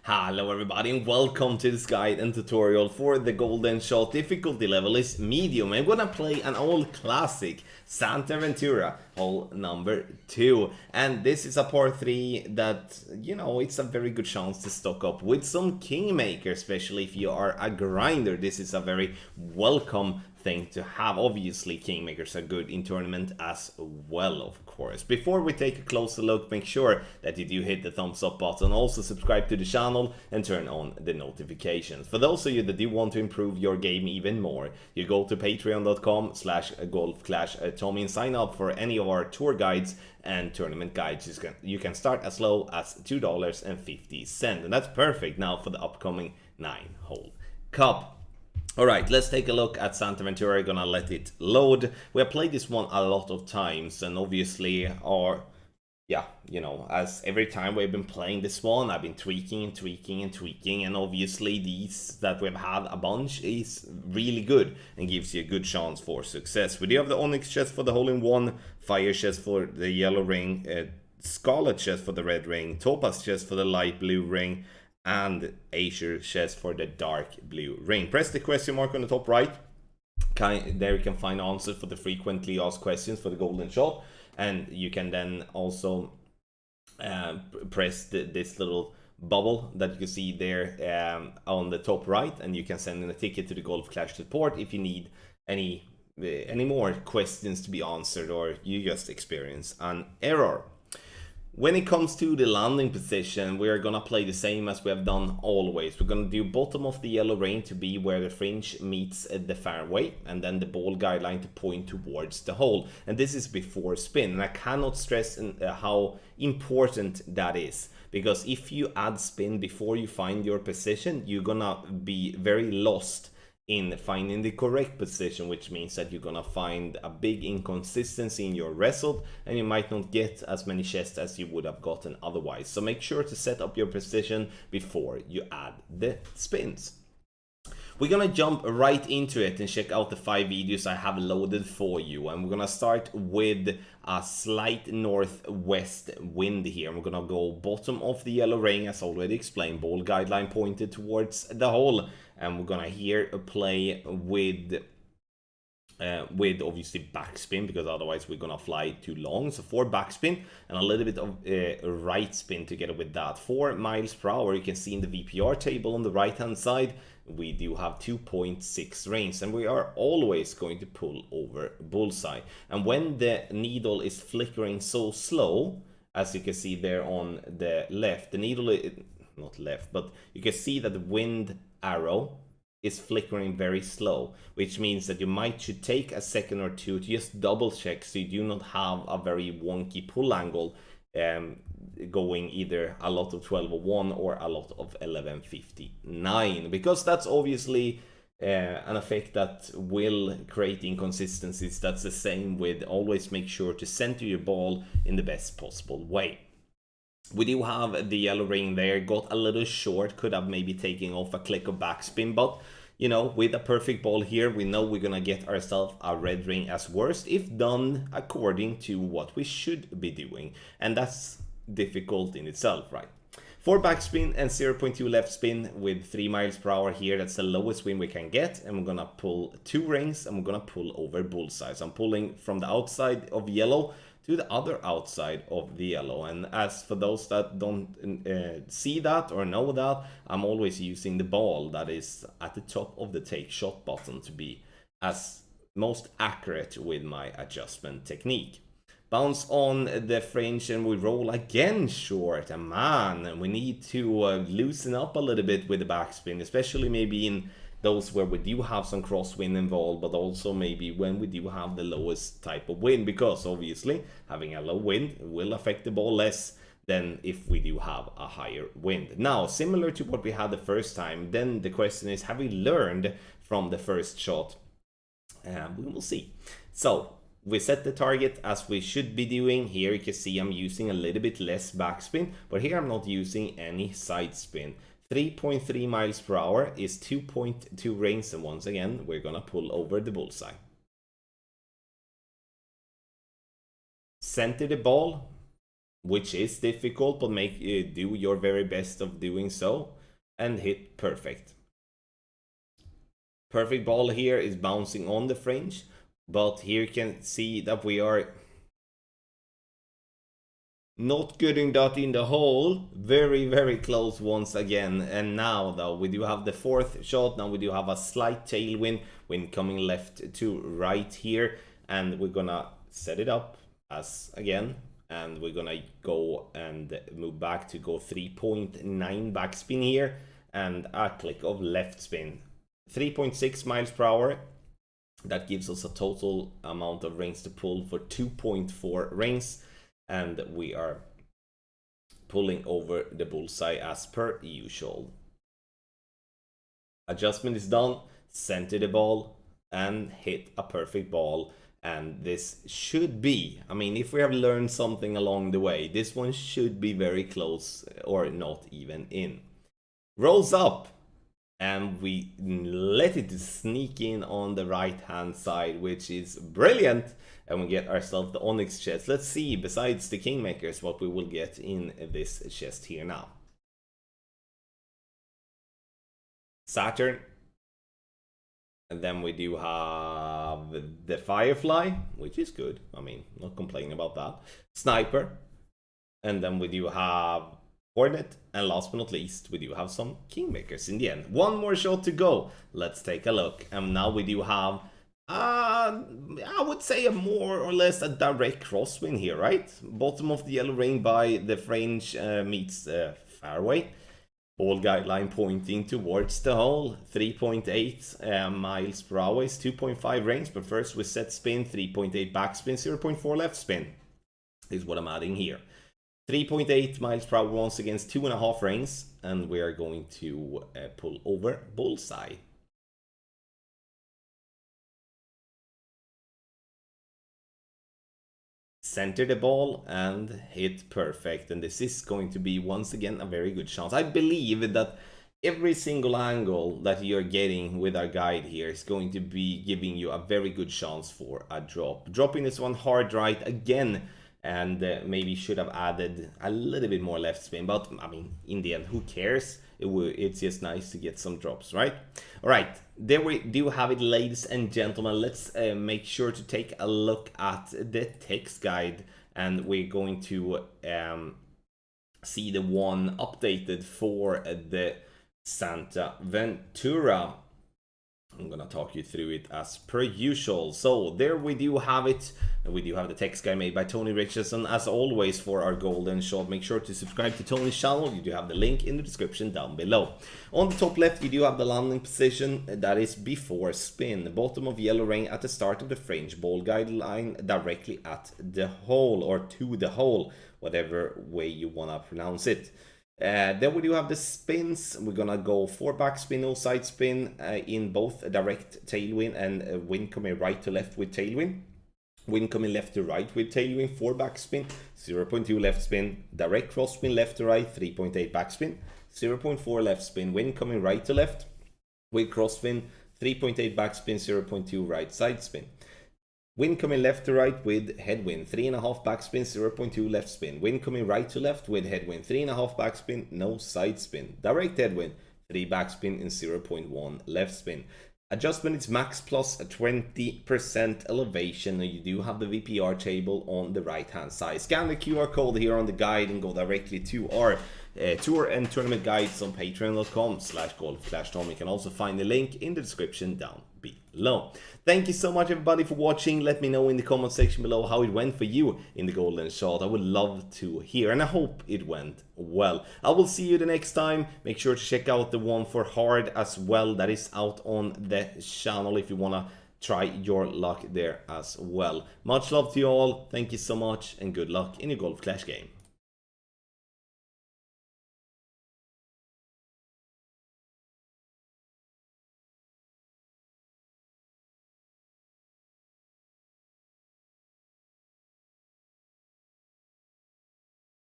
Hello everybody and welcome to this guide and tutorial for the golden shot. Difficulty level is medium. I'm gonna play an old classic, Santa Ventura, hole number 2. And this is a par 3 that, it's a very good chance to stock up with some Kingmaker, especially if you are a grinder. This is a very welcome thing to have. Obviously, Kingmakers are good in tournament as well, of course. Before we take a closer look, make sure that you do hit the thumbs up button. Also subscribe to the channel and turn on the notifications. For those of you that do want to improve your game even more, you go to patreon.com/golfclashtommy and sign up for any of our tour guides and tournament guides. You can start as low as $2.50, and that's perfect now for the upcoming 9-hole cup. Alright, let's take a look at Santa Ventura. I'm gonna let it load. We have played this one a lot of times, and obviously as every time we've been playing this one, I've been tweaking, and obviously these that we've had a bunch is really good and gives you a good chance for success. We do have the Onyx chest for the hole-in-one, Fire chest for the yellow ring, Scarlet chest for the red ring, Topaz chest for the light blue ring, and Azure chest for the dark blue ring. Press the question mark on the top right. There you can find answers for the frequently asked questions for the golden shot, and you can then also press this little bubble that you can see there on the top right, and you can send in a ticket to the Golf Clash support if you need any more questions to be answered or you just experience an error. When it comes to the landing position, we are gonna play the same as we have done always. We're gonna do bottom of the yellow ring to be where the fringe meets the fairway, and then the ball guideline to point towards the hole. And this is before spin, and I cannot stress how important that is. Because if you add spin before you find your position, you're gonna be very lost in finding the correct position, which means that you're gonna find a big inconsistency in your result, and you might not get as many chests as you would have gotten otherwise. So make sure to set up your position before you add the spins. We're gonna jump right into it and check out the 5 videos I have loaded for you, and we're gonna start with a slight northwest wind here. We're gonna go bottom of the yellow ring, as already explained, ball guideline pointed towards the hole, and we're gonna here play with obviously backspin, because otherwise we're gonna fly too long. So 4 backspin and a little bit of right spin together with that. 4 miles per hour. You can see in the VPR table on the right hand side we do have 2.6 rings, and we are always going to pull over bullseye. And when the needle is flickering so slow, as you can see there on the left, the needle is not left, but you can see that the wind arrow is flickering very slow, which means that you should take a second or two to just double check so you do not have a very wonky pull angle going either a lot of 1201 or a lot of 1159, because that's obviously an effect that will create inconsistencies. That's the same with always make sure to center your ball in the best possible way. We do have the yellow ring there, got a little short, could have maybe taken off a click of backspin, but with a perfect ball here, we know we're gonna get ourselves a red ring as worst if done according to what we should be doing, and that's difficult in itself, right? 4 backspin and 0.2 left spin with 3 miles per hour here. That's the lowest win we can get, and we're gonna pull 2 rings and we're gonna pull over bullseye. So I'm pulling from the outside of yellow to the other outside of the yellow. And as for those that don't see that or know that, I'm always using the ball that is at the top of the take shot button to be as most accurate with my adjustment technique. Bounce on the fringe and we roll again short, and man, we need to loosen up a little bit with the backspin, especially maybe in those where we do have some crosswind involved, but also maybe when we do have the lowest type of wind, because obviously having a low wind will affect the ball less than if we do have a higher wind. Now, similar to what we had the first time, then the question is, have we learned from the first shot? We will see. So we set the target as we should be doing. Here you can see I'm using a little bit less backspin, but here I'm not using any side spin. 3.3 miles per hour is 2.2 rings, and once again we're gonna pull over the bullseye. Center the ball which is difficult, but do your very best of doing so, and hit perfect. Perfect ball here is bouncing on the fringe, but here you can see that we are not getting that in the hole. Very, very close once again. And now, though, we do have the fourth shot. Now we do have a slight tailwind, wind coming left to right here. And we're gonna set it up as again. And we're gonna go and move back to go 3.9 backspin here. And a click of left spin. 3.6 miles per hour. That gives us a total amount of rings to pull for 2.4 rings. And we are pulling over the bullseye as per usual. Adjustment is done, center the ball and hit a perfect ball. And this should be, I mean, if we have learned something along the way, this one should be very close or not even in. Rolls up. And we let it sneak in on the right hand side, which is brilliant. And we get ourselves the Onyx chest. Let's see, besides the Kingmakers, what we will get in this chest here now. Saturn. And then we do have the Firefly, which is good. I mean, not complaining about that. Sniper. And then we do have Hornet, and last but not least, we do have some Kingmakers in the end. One more shot to go. Let's take a look. And now we do have, I would say, a more or less a direct crosswind here, right? Bottom of the yellow ring by the fringe meets fairway. Ball guideline pointing towards the hole. 3.8 miles per hour is 2.5 rings. But first we set spin, 3.8 backspin, 0.4 left spin is what I'm adding here. 3.8 miles per hour once against 2.5 rings, and we are going to pull over bullseye. Center the ball and hit perfect, and this is going to be once again a very good chance. I believe that every single angle that you're getting with our guide here is going to be giving you a very good chance for a drop. Dropping this one hard right again. And maybe should have added a little bit more left spin, but I mean, in the end, who cares? It's just nice to get some drops, right? All right, there we do have it, ladies and gentlemen. Let's make sure to take a look at the text guide, and we're going to see the one updated for the Santa Ventura. I'm gonna talk you through it as per usual. So there we do have it. We do have the text guide made by Tony Richardson, as always, for our golden shot. Make sure to subscribe to Tony's channel. You do have the link in the description down below. On the top left, you do have the landing position. That is before spin. The bottom of yellow ring at the start of the fringe. Ball guideline directly at the hole, or to the hole, whatever way you wanna pronounce it. Then we do have the spins. We're gonna go 4 backspin, no side spin, in both a direct tailwind and wind coming right to left with tailwind. Wind coming left to right with tailwind, 4 backspin, 0.2 left spin, direct crossspin left to right, 3.8 backspin, 0.4 left spin, wind coming right to left with crossspin, 3.8 backspin, 0.2 right side spin. Wind coming left to right with headwind, 3.5 backspin, 0.2 left spin. Wind coming right to left with headwind, 3.5 backspin, no side spin. Direct headwind, 3 backspin and 0.1 left spin. Adjustment is max plus a 20% elevation. Now you do have the VPR table on the right hand side. Scan the QR code here on the guide and go directly to our tour and tournament guides on patreon.com/golf/tom. You can also find the link in the description down below. Thank you so much, everybody, for watching. Let me know in the comment section below how it went for you in the golden shot. I would love to hear, and I hope it went well. I will see you the next time. Make sure to check out the one for hard as well. That is out on the channel if you want to try your luck there as well. Much love to you all. Thank you so much, and good luck in your Golf Clash game.